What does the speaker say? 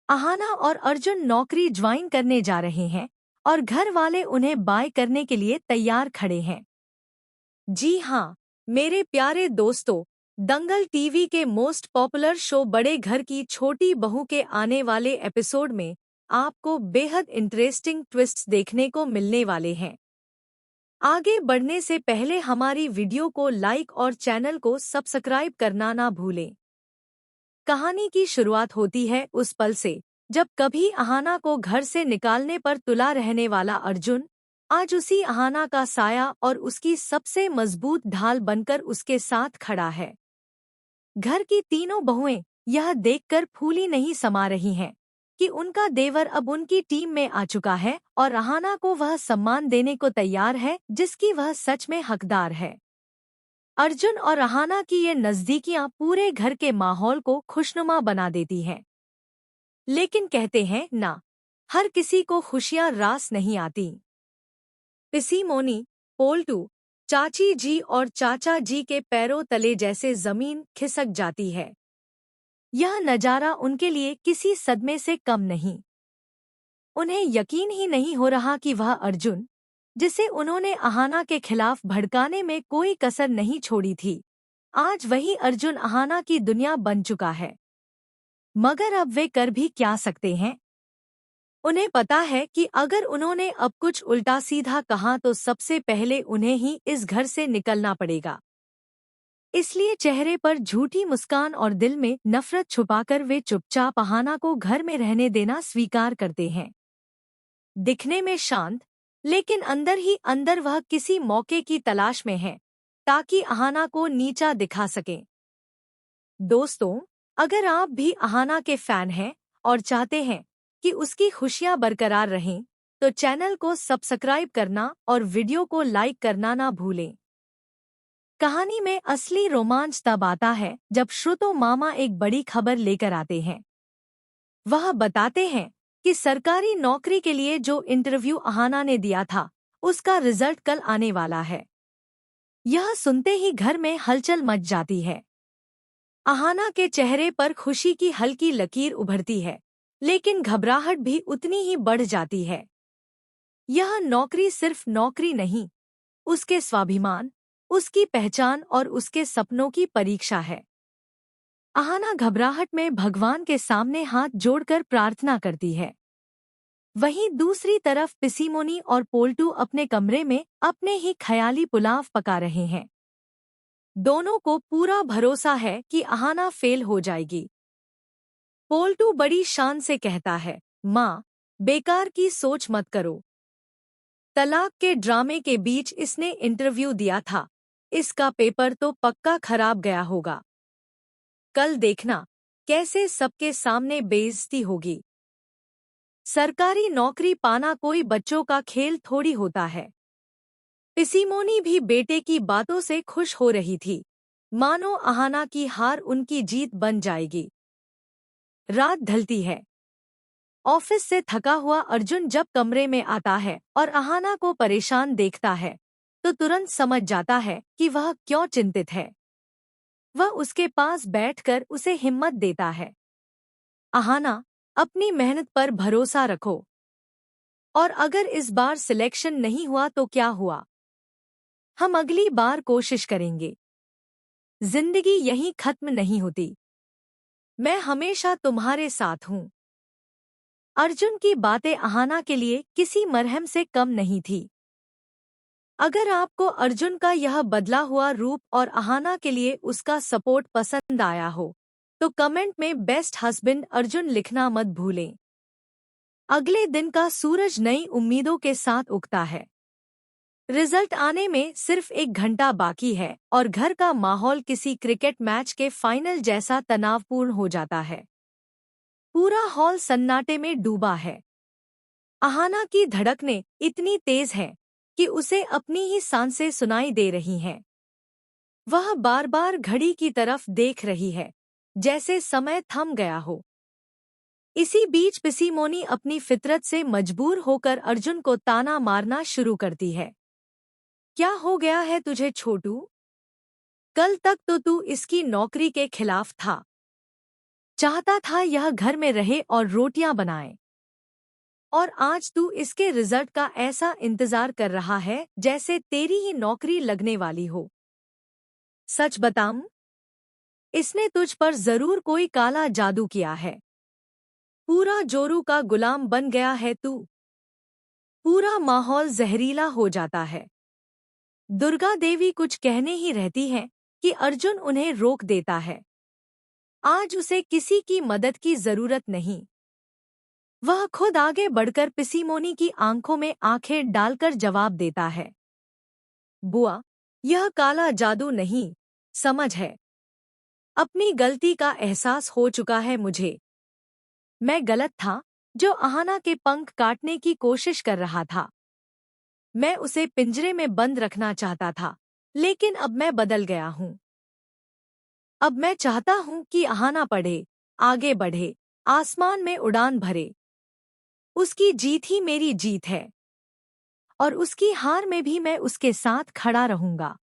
अहाना और अर्जुन नौकरी ज्वाइन करने जा रहे हैं और घर वाले उन्हें बाय करने के लिए तैयार खड़े हैं। जी हाँ, मेरे प्यारे दोस्तों, दंगल टीवी के मोस्ट पॉपुलर शो बड़े घर की छोटी बहू के आने वाले एपिसोड में आपको बेहद इंटरेस्टिंग ट्विस्ट्स देखने को मिलने वाले हैं। आगे बढ़ने से पहले हमारी वीडियो को लाइक और चैनल को सब्सक्राइब करना ना भूलें। कहानी की शुरुआत होती है उस पल से जब कभी अहाना को घर से निकालने पर तुला रहने वाला अर्जुन आज उसी अहाना का साया और उसकी सबसे मजबूत ढाल बनकर उसके साथ खड़ा है। घर की तीनों बहुएं यह देखकर फूली नहीं समा रही हैं कि उनका देवर अब उनकी टीम में आ चुका है और अहाना को वह सम्मान देने को तैयार है जिसकी वह सच में हकदार है। अर्जुन और अहाना की ये नजदीकियां पूरे घर के माहौल को खुशनुमा बना देती हैं। लेकिन कहते हैं ना, हर किसी को खुशियां रास नहीं आती। पिसीमोनी, पोल्टू, चाची जी और चाचा जी के पैरों तले जैसे जमीन खिसक जाती है। यह नजारा उनके लिए किसी सदमे से कम नहीं। उन्हें यकीन ही नहीं हो रहा कि वह अर्जुन, जिसे उन्होंने अहाना के खिलाफ भड़काने में कोई कसर नहीं छोड़ी थी, आज वही अर्जुन अहाना की दुनिया बन चुका है। मगर अब वे कर भी क्या सकते हैं? उन्हें पता है कि अगर उन्होंने अब कुछ उल्टा सीधा कहा तो सबसे पहले उन्हें ही इस घर से निकलना पड़ेगा। इसलिए चेहरे पर झूठी मुस्कान और दिल में नफरत छुपाकर वे चुपचाप अहाना को घर में रहने देना स्वीकार करते हैं। दिखने में शांत, लेकिन अंदर ही अंदर वह किसी मौके की तलाश में है ताकि अहाना को नीचा दिखा सके। दोस्तों, अगर आप भी अहाना के फैन हैं और चाहते हैं कि उसकी खुशियां बरकरार रहें, तो चैनल को सब्सक्राइब करना और वीडियो को लाइक करना ना भूलें। कहानी में असली रोमांच तब आता है जब श्रुतो मामा एक बड़ी खबर लेकर आते हैं। वह बताते हैं कि सरकारी नौकरी के लिए जो इंटरव्यू अहाना ने दिया था, उसका रिजल्ट कल आने वाला है। यह सुनते ही घर में हलचल मच जाती है। अहाना के चेहरे पर खुशी की हल्की लकीर उभरती है, लेकिन घबराहट भी उतनी ही बढ़ जाती है। यह नौकरी सिर्फ नौकरी नहीं, उसके स्वाभिमान, उसकी पहचान और उसके सपनों की परीक्षा है। अहाना घबराहट में भगवान के सामने हाथ जोड़कर प्रार्थना करती है। वहीं दूसरी तरफ पिसीमोनी और पोल्टू अपने कमरे में अपने ही ख्याली पुलाव पका रहे हैं। दोनों को पूरा भरोसा है कि अहाना फेल हो जाएगी। पोल्टू बड़ी शान से कहता है, माँ, बेकार की सोच मत करो। तलाक के ड्रामे के बीच इसने इंटरव्यू दिया था, इसका पेपर तो पक्का खराब गया होगा। कल देखना कैसे सबके सामने बेइज्जती होगी। सरकारी नौकरी पाना कोई बच्चों का खेल थोड़ी होता है। पिसीमोनी भी बेटे की बातों से खुश हो रही थी, मानो अहाना की हार उनकी जीत बन जाएगी। रात ढलती है। ऑफिस से थका हुआ अर्जुन जब कमरे में आता है और अहाना को परेशान देखता है, तो तुरंत समझ जाता है कि वह क्यों चिंतित है। वह उसके पास बैठकर उसे हिम्मत देता है। अहाना, अपनी मेहनत पर भरोसा रखो। और अगर इस बार सिलेक्शन नहीं हुआ तो क्या हुआ? हम अगली बार कोशिश करेंगे। जिंदगी यहीं खत्म नहीं होती। मैं हमेशा तुम्हारे साथ हूँ। अर्जुन की बातें अहाना के लिए किसी मरहम से कम नहीं थी। अगर आपको अर्जुन का यह बदला हुआ रूप और अहाना के लिए उसका सपोर्ट पसंद आया हो, तो कमेंट में बेस्ट हस्बैंड अर्जुन लिखना मत भूलें। अगले दिन का सूरज नई उम्मीदों के साथ उगता है। रिजल्ट आने में सिर्फ 1 घंटा बाकी है और घर का माहौल किसी क्रिकेट मैच के फाइनल जैसा तनावपूर्ण हो जाता है। पूरा हॉल सन्नाटे में डूबा है। अहाना की धड़कनें इतनी तेज हैं कि उसे अपनी ही सांसें सुनाई दे रही हैं। वह बार बार घड़ी की तरफ देख रही है, जैसे समय थम गया हो। इसी बीच पिसीमोनी अपनी फितरत से मजबूर होकर अर्जुन को ताना मारना शुरू करती है। क्या हो गया है तुझे छोटू? कल तक तो तू इसकी नौकरी के खिलाफ था। चाहता था यह घर में रहे और रोटियां बनाए। और आज तू इसके रिजल्ट का ऐसा इंतजार कर रहा है जैसे तेरी ही नौकरी लगने वाली हो। सच बताऊं, इसने तुझ पर जरूर कोई काला जादू किया है। पूरा जोरू का गुलाम बन गया है तू। पूरा माहौल जहरीला हो जाता है। दुर्गा देवी कुछ कहने ही रहती है कि अर्जुन उन्हें रोक देता है। आज उसे किसी की मदद की जरूरत नहीं। वह खुद आगे बढ़कर पिसीमोनी की आंखों में आंखें डालकर जवाब देता है, बुआ, यह काला जादू नहीं, समझ है। अपनी गलती का एहसास हो चुका है मुझे। मैं गलत था जो अहाना के पंख काटने की कोशिश कर रहा था। मैं उसे पिंजरे में बंद रखना चाहता था, लेकिन अब मैं बदल गया हूँ। अब मैं चाहता हूँ कि अहाना पढ़े, आगे बढ़े, आसमान में उड़ान भरे। उसकी जीत ही मेरी जीत है और उसकी हार में भी मैं उसके साथ खड़ा रहूंगा।